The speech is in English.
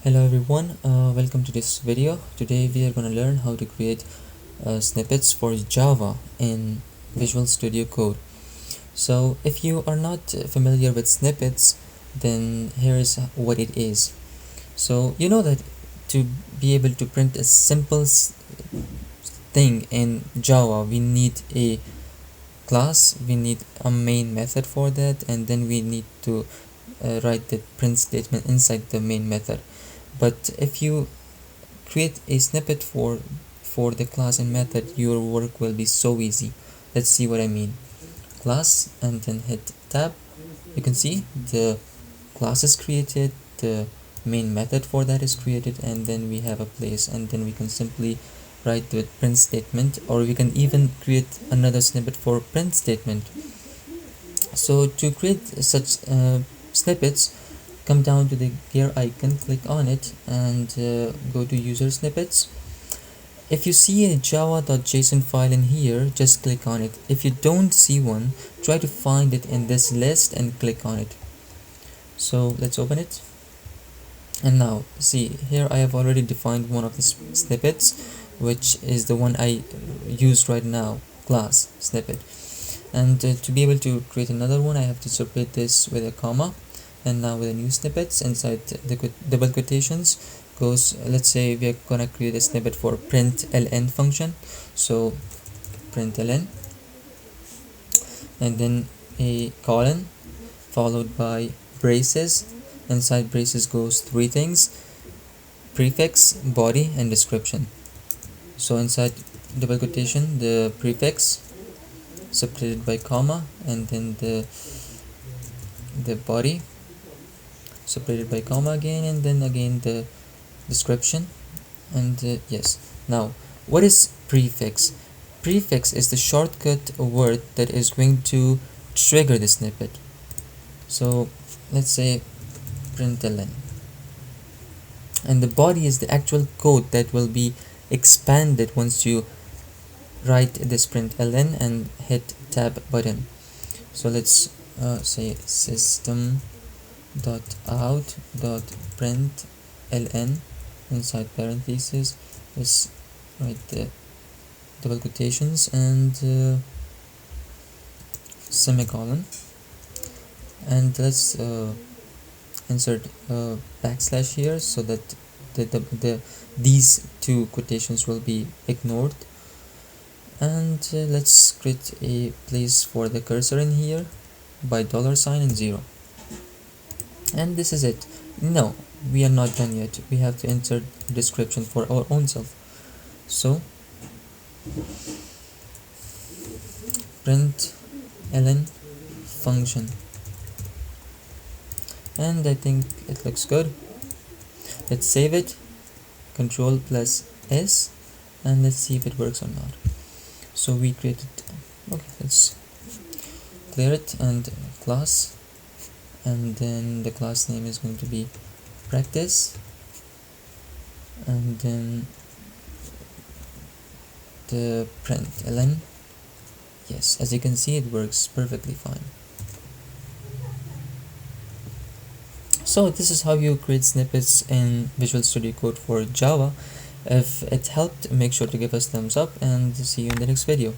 Hello everyone, welcome to this video. Today we are going to learn how to create snippets for Java in Visual Studio Code. So if you are not familiar with snippets, then here is what it is. So you know that to be able to print a simple thing in Java, we need a class, we need a main method for that, and then we need to write the print statement inside the main method. But if you create a snippet for the class and method, your work will be so easy. Let's see what I mean. Class, and then hit tab. You can see the class is created, the main method for that is created, and then we have a place, and then we can simply write the print statement, or we can even create another snippet for print statement. So to create such snippets, come down to the gear icon, click on it, and go to user snippets. If you see a java.json file in here, just click on it. If you don't see one, try to find it in this list and click on it. So let's open it. And now see, here I have already defined one of the snippets, which is the one I used right now, class snippet. And to be able to create another one, I have to separate this with a comma. And now with a new snippets inside the double quotations goes, let's say we are gonna create a snippet for println function. So println, and then a colon followed by braces. Inside braces goes three things: prefix, body, and description. So inside double quotation, the prefix separated by comma, and then the body separated by comma again, and then again the description. And yes, now what is prefix? Prefix is the shortcut word that is going to trigger the snippet. So let's say println, and the body is the actual code that will be expanded once you write this println and hit tab button. So let's say System.out.println inside parentheses. Let's write the double quotations and semicolon, and let's insert backslash here so that these two quotations will be ignored. And let's create a place for the cursor in here by $sign and 0. And this is it. No, we are not done yet. We have to insert description for our own self. So println function, and I think it looks good. Let's save it, Ctrl+S, and let's see if it works or not. So we created, okay, let's clear it, and class, and then the class name is going to be practice, and then the println. Yes, as you can see, it works perfectly fine. So this is how you create snippets in Visual Studio Code for Java. If it helped, make sure to give us thumbs up, and see you in the next video.